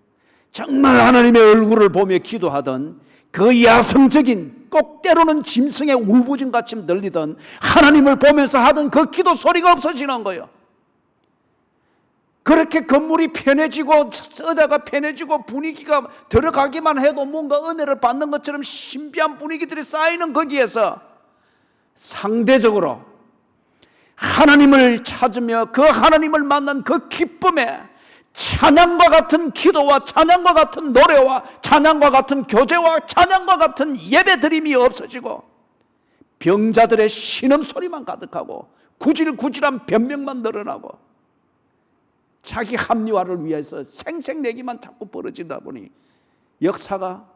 정말 하나님의 얼굴을 보며 기도하던 그 야성적인, 꼭 때로는 짐승의 울부짖음같이 들리던 하나님을 보면서 하던 그 기도 소리가 없어지는 거예요. 그렇게 건물이 편해지고 서자가 편해지고 분위기가 들어가기만 해도 뭔가 은혜를 받는 것처럼 신비한 분위기들이 쌓이는 거기에서 상대적으로 하나님을 찾으며 그 하나님을 만난 그 기쁨에 찬양과 같은 기도와 찬양과 같은 노래와 찬양과 같은 교제와 찬양과 같은 예배드림이 없어지고 병자들의 신음소리만 가득하고 구질구질한 변명만 늘어나고 자기 합리화를 위해서 생색내기만 자꾸 벌어지다 보니 역사가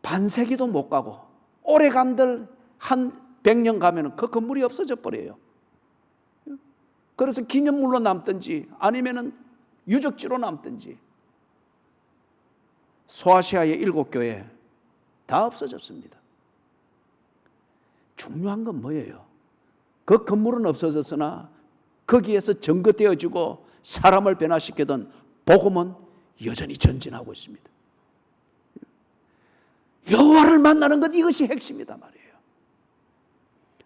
반세기도 못 가고 오래간들 한 100년 가면 그 건물이 없어져 버려요. 그래서 기념물로 남든지 아니면은 유적지로 남든지. 소아시아의 7교회 다 없어졌습니다. 중요한 건 뭐예요? 그 건물은 없어졌으나 거기에서 증거되어지고 사람을 변화시키던 복음은 여전히 전진하고 있습니다. 여호와를 만나는 것, 이것이 핵심이다 말이에요.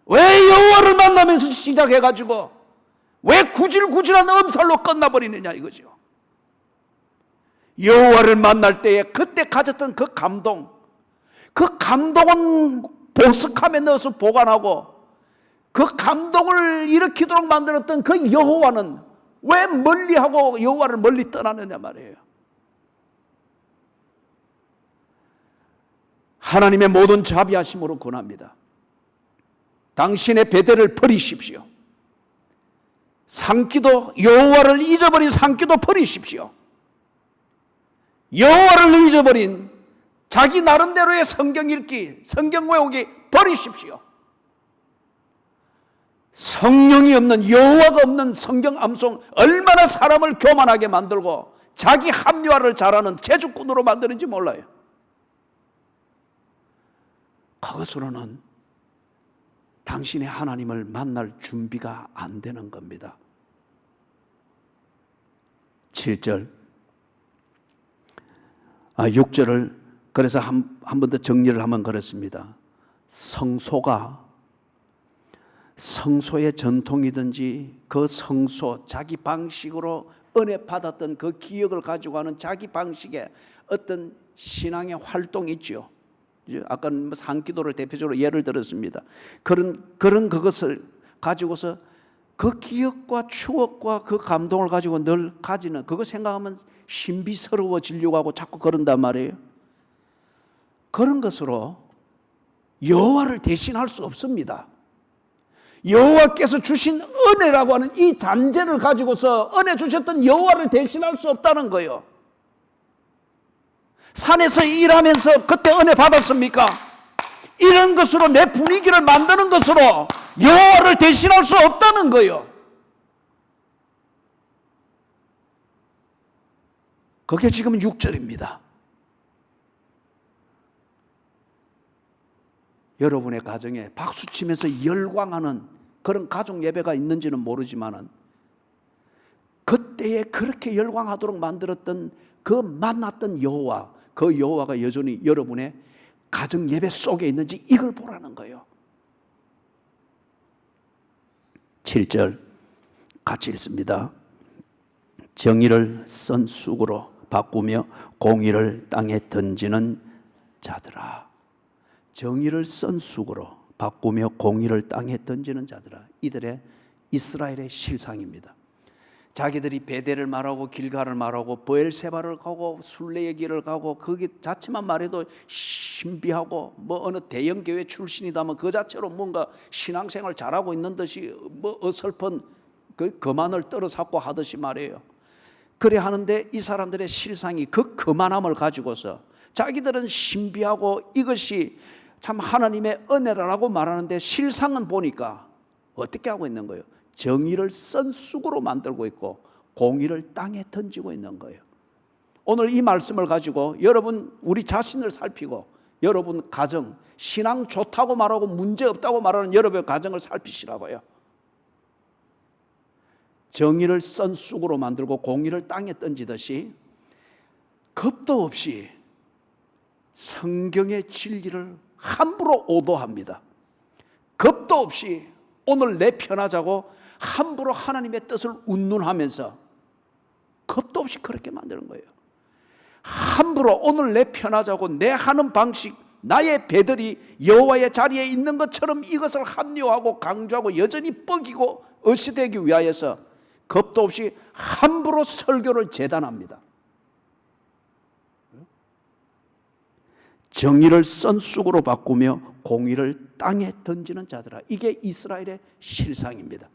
왜 여호와를 만나면서 시작해가지고 왜 구질구질한 엄살로 끝나버리느냐 이거죠. 여호와를 만날 때에 그때 가졌던 그 감동은 보석함에 넣어서 보관하고 그 감동을 일으키도록 만들었던 그 여호와는 왜 멀리하고 여호와를 멀리 떠나느냐 말이에요. 하나님의 모든 자비하심으로 권합니다. 당신의 베델을 버리십시오. 산기도, 여호와를 잊어버린 산기도 버리십시오. 여호와를 잊어버린 자기 나름대로의 성경 읽기, 성경 외우기 버리십시오. 성령이 없는, 여호와가 없는 성경 암송 얼마나 사람을 교만하게 만들고 자기 합리화를 잘하는 제주꾼으로 만드는지 몰라요. 그것으로는 당신의 하나님을 만날 준비가 안 되는 겁니다. 7절, 6절을 그래서 한 번 더 정리를 하면 그렇습니다. 성소의 전통이든지 그 성소, 자기 방식으로 은혜 받았던 그 기억을 가지고 하는 자기 방식의 어떤 신앙의 활동이 있죠. 아까 산기도를 대표적으로 예를 들었습니다. 그런 그것을 가지고서 그 기억과 추억과 그 감동을 가지고 늘 가지는, 그거 생각하면 신비스러워지려고 하고 자꾸 그런단 말이에요. 그런 것으로 여호와를 대신할 수 없습니다. 여호와께서 주신 은혜라고 하는 이 잔재를 가지고서 은혜 주셨던 여호와를 대신할 수 없다는 거예요. 산에서 일하면서 그때 은혜 받았습니까? 이런 것으로 내 분위기를 만드는 것으로 여호와를 대신할 수 없다는 거예요. 그게 지금 6절입니다. 여러분의 가정에 박수치면서 열광하는 그런 가족 예배가 있는지는 모르지만은 그때에 그렇게 열광하도록 만들었던 그 만났던 여호와, 그 여호와가 여전히 여러분의 가정 예배 속에 있는지 이걸 보라는 거예요. 7절 같이 읽습니다. 정의를 쓴 쑥으로 바꾸며 공의를 땅에 던지는 자들아. 정의를 쓴 쑥으로 바꾸며 공의를 땅에 던지는 자들아. 이들의 이스라엘의 실상입니다. 자기들이 베델을 말하고 길갈을 말하고 브엘세바를 가고 순례의 길을 가고 거기 자체만 말해도 신비하고 뭐 어느 대형교회 출신이다면 그 자체로 뭔가 신앙생활 잘하고 있는 듯이 뭐 어설픈 그 거만을 떨어잡고 하듯이 말이에요. 그래 하는데 이 사람들의 실상이 그 거만함을 가지고서 자기들은 신비하고 이것이 참 하나님의 은혜라고 말하는데 실상은 보니까 어떻게 하고 있는 거예요? 정의를 쓴 쑥으로 만들고 있고 공의를 땅에 던지고 있는 거예요. 오늘 이 말씀을 가지고 여러분 우리 자신을 살피고 여러분 가정, 신앙 좋다고 말하고 문제 없다고 말하는 여러분의 가정을 살피시라고요. 정의를 쓴 쑥으로 만들고 공의를 땅에 던지듯이 겁도 없이 성경의 진리를 함부로 오도합니다. 겁도 없이 오늘 내 편하자고 함부로 하나님의 뜻을 운운하면서 겁도 없이 그렇게 만드는 거예요. 함부로 오늘 내 편하자고 내 하는 방식, 나의 배들이 여호와의 자리에 있는 것처럼 이것을 합리화하고 강조하고 여전히 뻐기고 어시되기 위하여서 겁도 없이 함부로 설교를 재단합니다. 정의를 쓴 쑥으로 바꾸며 공의를 땅에 던지는 자들아. 이게 이스라엘의 실상입니다.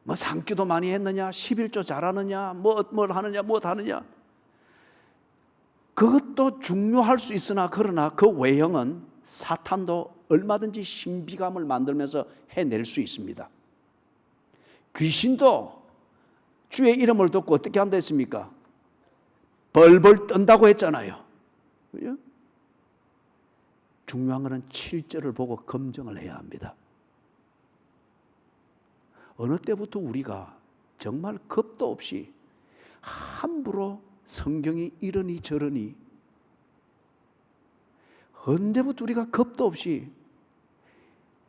뭐 산기도 많이 했느냐, 11조 잘하느냐, 뭘 하느냐, 무엇 하느냐, 그것도 중요할 수 있으나 그러나 그 외형은 사탄도 얼마든지 신비감을 만들면서 해낼 수 있습니다. 귀신도 주의 이름을 듣고 어떻게 한다 했습니까? 벌벌 떤다고 했잖아요. 그죠? 중요한 것은 7절을 보고 검증을 해야 합니다. 어느 때부터 우리가 정말 겁도 없이 함부로 성경이 이러니 저러니, 언제부터 우리가 겁도 없이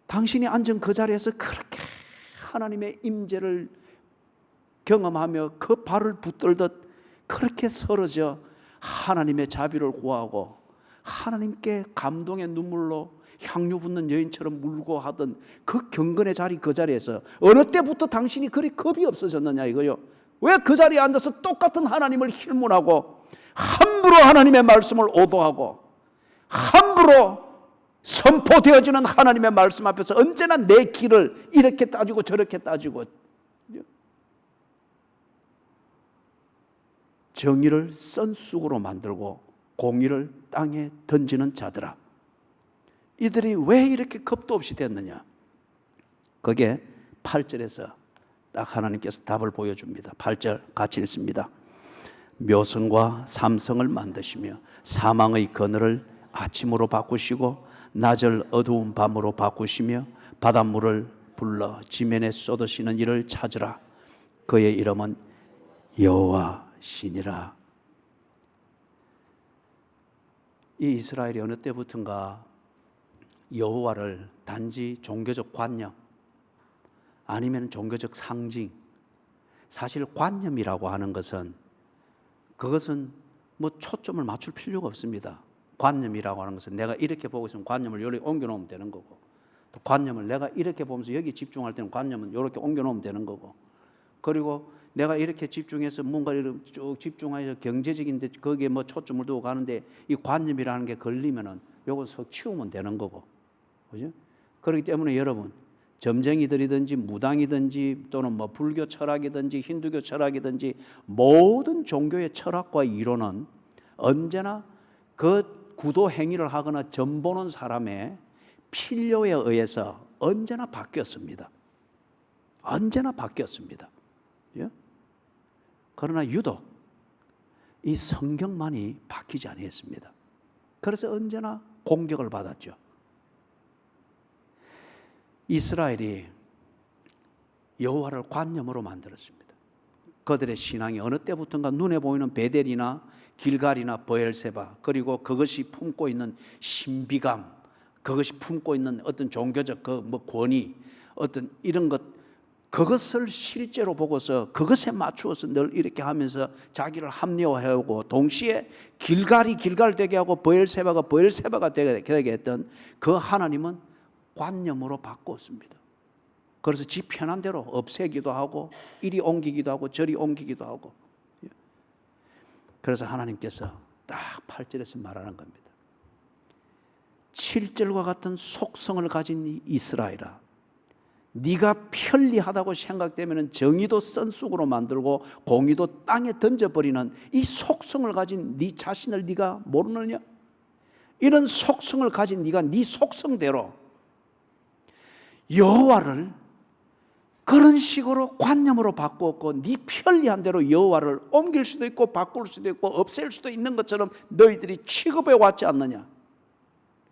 당신이 앉은 그 자리에서 그렇게 하나님의 임재를 경험하며 그 발을 붙들듯 그렇게 쓰러져 하나님의 자비를 구하고 하나님께 감동의 눈물로 향유 붓는 여인처럼 울고 하던 그 경건의 자리, 그 자리에서 어느 때부터 당신이 그리 겁이 없어졌느냐 이거요. 왜 그 자리에 앉아서 똑같은 하나님을 힐문하고 함부로 하나님의 말씀을 오도하고 함부로 선포되어지는 하나님의 말씀 앞에서 언제나 내 길을 이렇게 따지고 저렇게 따지고 정의를 썬쑥으로 만들고 공의를 땅에 던지는 자들아, 이들이 왜 이렇게 겁도 없이 됐느냐? 그게 8절에서 딱 하나님께서 답을 보여줍니다. 8절 같이 읽습니다. 묘성과 삼성을 만드시며 사망의 그늘을 아침으로 바꾸시고 낮을 어두운 밤으로 바꾸시며 바닷물을 불러 지면에 쏟으시는 이를 찾으라. 그의 이름은 여호와시니라. 이 이스라엘이 어느 때부턴가 여호와를 단지 종교적 관념 아니면 종교적 상징, 사실 관념이라고 하는 것은 그것은 뭐 초점을 맞출 필요가 없습니다. 관념이라고 하는 것은 내가 이렇게 보고 있으면 관념을 여기 옮겨놓으면 되는 거고, 또 관념을 내가 이렇게 보면서 여기 집중할 때는 관념은 이렇게 옮겨놓으면 되는 거고, 그리고 내가 이렇게 집중해서 뭔가를 쭉 집중해서 경제적인 데 거기에 뭐 초점을 두고 가는데 이 관념이라는 게 걸리면은 요거 석 치우면 되는 거고, 그죠? 그렇기 때문에 여러분, 점쟁이들이든지 무당이든지 또는 뭐 불교 철학이든지 힌두교 철학이든지 모든 종교의 철학과 이론은 언제나 그 구도 행위를 하거나 점 보는 사람의 필요에 의해서 언제나 바뀌었습니다. 언제나 바뀌었습니다. 예? 그러나 유독 이 성경만이 바뀌지 아니했습니다. 그래서 언제나 공격을 받았죠. 이스라엘이 여호와를 관념으로 만들었습니다. 그들의 신앙이 어느 때부턴가 눈에 보이는 베델이나 길갈이나 브엘세바, 그리고 그것이 품고 있는 신비감, 그것이 품고 있는 어떤 종교적 그 뭐 권위, 어떤 이런 것, 그것을 실제로 보고서 그것에 맞추어서 늘 이렇게 하면서 자기를 합리화하고, 동시에 길갈이 길갈 되게 하고 브엘세바가 브엘세바가 되게 했던 그 하나님은 관념으로 바꿨습니다. 그래서 지 편한 대로 없애기도 하고 이리 옮기기도 하고 저리 옮기기도 하고. 그래서 하나님께서 딱 8절에서 말하는 겁니다. 7절과 같은 속성을 가진 이스라엘아, 네가 편리하다고 생각되면 정의도 썬쑥으로 만들고 공의도 땅에 던져버리는 이 속성을 가진 네 자신을 네가 모르느냐? 이런 속성을 가진 네가 네 속성대로 여호와를 그런 식으로 관념으로 바꾸었고, 네 편리한 대로 여호와를 옮길 수도 있고 바꿀 수도 있고 없앨 수도 있는 것처럼 너희들이 취급해 왔지 않느냐?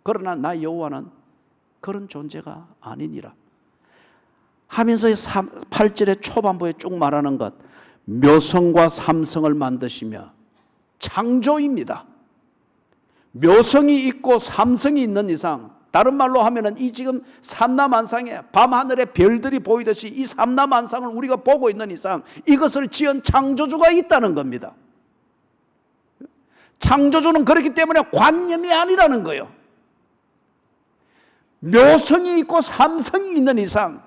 그러나 나 여호와는 그런 존재가 아니니라 하면서 8절의 초반부에 쭉 말하는 것, 묘성과 삼성을 만드시며, 창조입니다. 묘성이 있고 삼성이 있는 이상, 다른 말로 하면은 이 지금 삼라만상에 밤하늘에 별들이 보이듯이 이 삼라만상을 우리가 보고 있는 이상 이것을 지은 창조주가 있다는 겁니다. 창조주는 그렇기 때문에 관념이 아니라는 거예요. 묘성이 있고 삼성이 있는 이상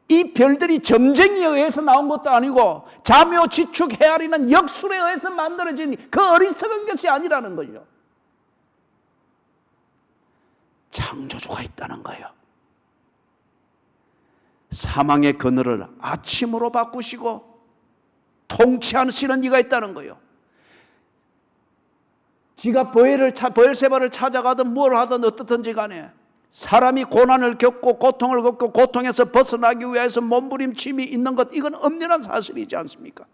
이 별들이 점쟁이에 의해서 나온 것도 아니고 자묘 지축 헤아리는 역술에 의해서 만들어진 그 어리석은 것이 아니라는 거죠. 창조주가 있다는 거예요. 사망의 그늘을 아침으로 바꾸시고 통치하시는 이가 있다는 거예요. 지가 브엘세바를 찾아가든 뭘 하든 어떻든지 간에 사람이 고난을 겪고 고통을 겪고 고통에서 벗어나기 위해서 몸부림침이 있는 것, 이건 엄연한 사실이지 않습니까?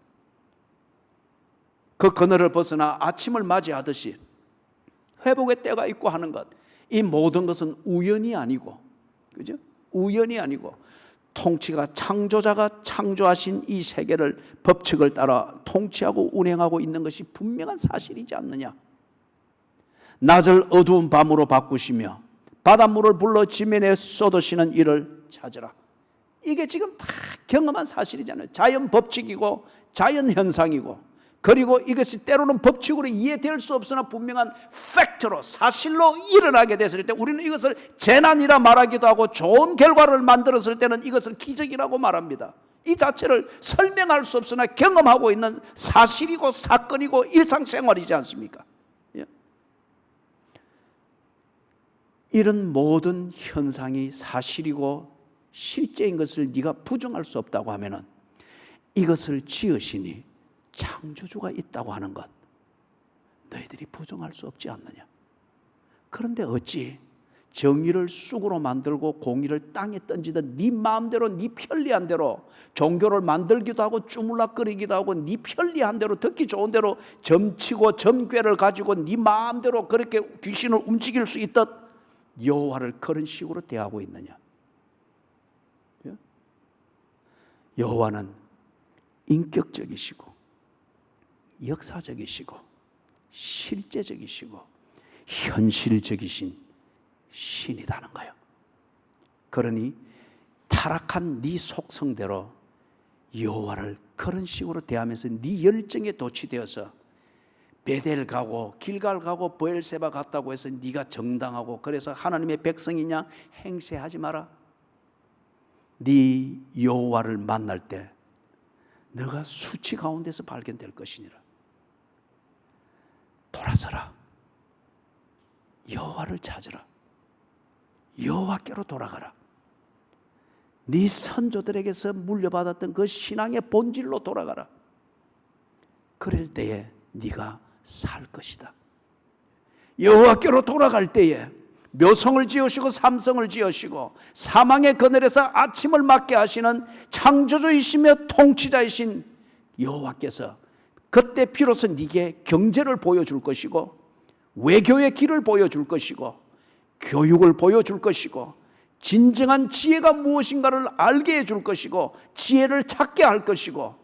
그 그늘을 벗어나 아침을 맞이하듯이 회복의 때가 있고 하는 것, 이 모든 것은 우연이 아니고, 그죠? 우연이 아니고 통치가, 창조자가 창조하신 이 세계를 법칙을 따라 통치하고 운행하고 있는 것이 분명한 사실이지 않느냐? 낮을 어두운 밤으로 바꾸시며 바닷물을 불러 지면에 쏟으시는 이를 찾으라. 이게 지금 다 경험한 사실이잖아요. 자연 법칙이고 자연 현상이고 그리고 이것이 때로는 법칙으로 이해될 수 없으나 분명한 팩트로 사실로 일어나게 됐을 때 우리는 이것을 재난이라 말하기도 하고 좋은 결과를 만들었을 때는 이것을 기적이라고 말합니다. 이 자체를 설명할 수 없으나 경험하고 있는 사실이고 사건이고 일상생활이지 않습니까? 이런 모든 현상이 사실이고 실제인 것을 네가 부정할 수 없다고 하면은 이것을 지으시니 창조주가 있다고 하는 것 너희들이 부정할 수 없지 않느냐? 그런데 어찌 정의를 쑥으로 만들고 공의를 땅에 던지던 네 마음대로 네 편리한 대로 종교를 만들기도 하고 주물락거리기도 하고 네 편리한 대로 듣기 좋은 대로 점치고 점괘를 가지고 네 마음대로 그렇게 귀신을 움직일 수 있듯 여호와를 그런 식으로 대하고 있느냐? 여호와는 인격적이시고 역사적이시고 실제적이시고 현실적이신 신이라는 거예요. 그러니 타락한 네 속성대로 여호와를 그런 식으로 대하면서 네 열정에 도취되어서 베델 가고 길갈 가고 브엘세바 갔다고 해서 네가 정당하고 그래서 하나님의 백성이냐? 행세하지 마라. 네 여호와를 만날 때 너가 수치 가운데서 발견될 것이니라. 돌아서라. 여호와를 찾으라. 여호와께로 돌아가라. 네 선조들에게서 물려받았던 그 신앙의 본질로 돌아가라. 그럴 때에 네가 살 것이다. 여호와께로 돌아갈 때에 묘성을 지으시고 삼성을 지으시고 사망의 그늘에서 아침을 맞게 하시는 창조주이시며 통치자이신 여호와께서 그때 비로소 네게 경제를 보여줄 것이고 외교의 길을 보여줄 것이고 교육을 보여줄 것이고 진정한 지혜가 무엇인가를 알게 해줄 것이고 지혜를 찾게 할 것이고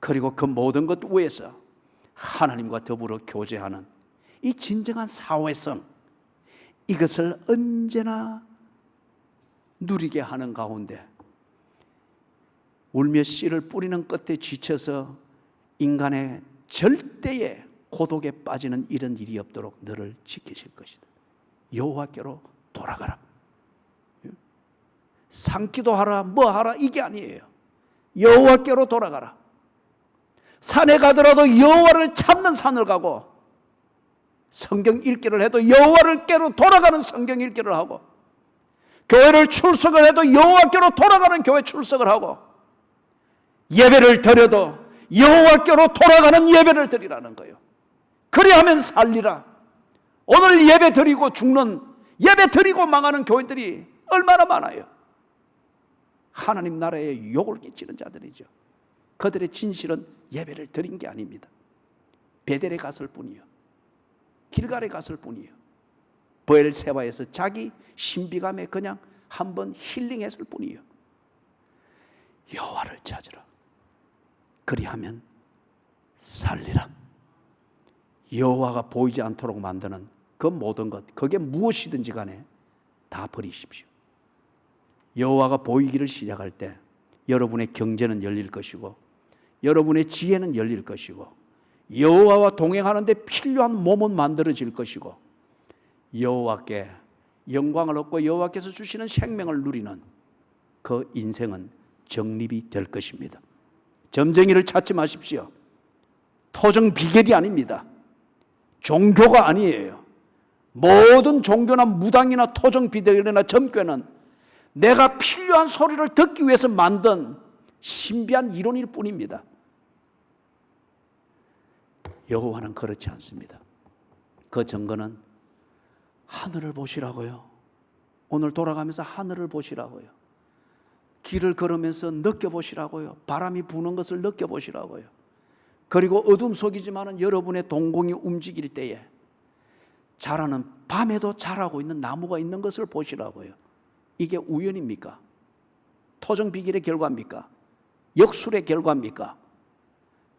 그리고 그 모든 것 위에서 하나님과 더불어 교제하는 이 진정한 사회성, 이것을 언제나 누리게 하는 가운데 울며 씨를 뿌리는 끝에 지쳐서 인간의 절대의 고독에 빠지는 이런 일이 없도록 너를 지키실 것이다. 여호와께로 돌아가라. 산기도 하라 뭐 하라 이게 아니에요. 여호와께로 돌아가라. 산에 가더라도 여호와를 찾는 산을 가고 성경 읽기를 해도 여호와께로 돌아가는 성경 읽기를 하고 교회를 출석을 해도 여호와께로 돌아가는 교회 출석을 하고 예배를 드려도 여호와께로 돌아가는 예배를 드리라는 거예요. 그리하면 살리라. 오늘 예배 드리고 죽는, 예배 드리고 망하는 교인들이 얼마나 많아요. 하나님 나라에 욕을 끼치는 자들이죠. 그들의 진실은 예배를 드린 게 아닙니다. 베델에 갔을 뿐이요, 길갈에 갔을 뿐이요, 브엘세바에서 자기 신비감에 그냥 한번 힐링했을 뿐이요. 여호와를 찾으라. 그리하면 살리라. 여호와가 보이지 않도록 만드는 그 모든 것, 그게 무엇이든지 간에 다 버리십시오. 여호와가 보이기를 시작할 때 여러분의 경제는 열릴 것이고 여러분의 지혜는 열릴 것이고 여호와와 동행하는데 필요한 몸은 만들어질 것이고 여호와께 영광을 얻고 여호와께서 주시는 생명을 누리는 그 인생은 정립이 될 것입니다. 점쟁이를 찾지 마십시오. 토정 비결이 아닙니다. 종교가 아니에요. 모든 종교나 무당이나 토정 비결이나 점괘는 내가 필요한 소리를 듣기 위해서 만든 신비한 이론일 뿐입니다. 여호와는 그렇지 않습니다. 그 증거는 하늘을 보시라고요. 오늘 돌아가면서 하늘을 보시라고요. 길을 걸으면서 느껴보시라고요. 바람이 부는 것을 느껴보시라고요. 그리고 어둠 속이지만 여러분의 동공이 움직일 때에 자라는, 밤에도 자라고 있는 나무가 있는 것을 보시라고요. 이게 우연입니까? 토정 비결의 결과입니까? 역술의 결과입니까?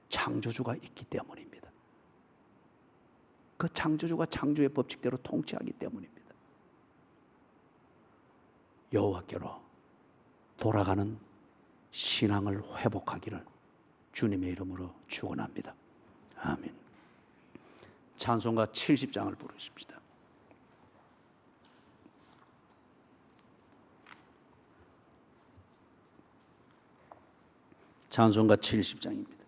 창조주가 있기 때문입니다. 그 창조주가 창조의 법칙대로 통치하기 때문입니다. 여호와께로 돌아가는 신앙을 회복하기를 주님의 이름으로 축원합니다. 아멘. 찬송가 70장을 부르십시다. 찬송가 70장입니다.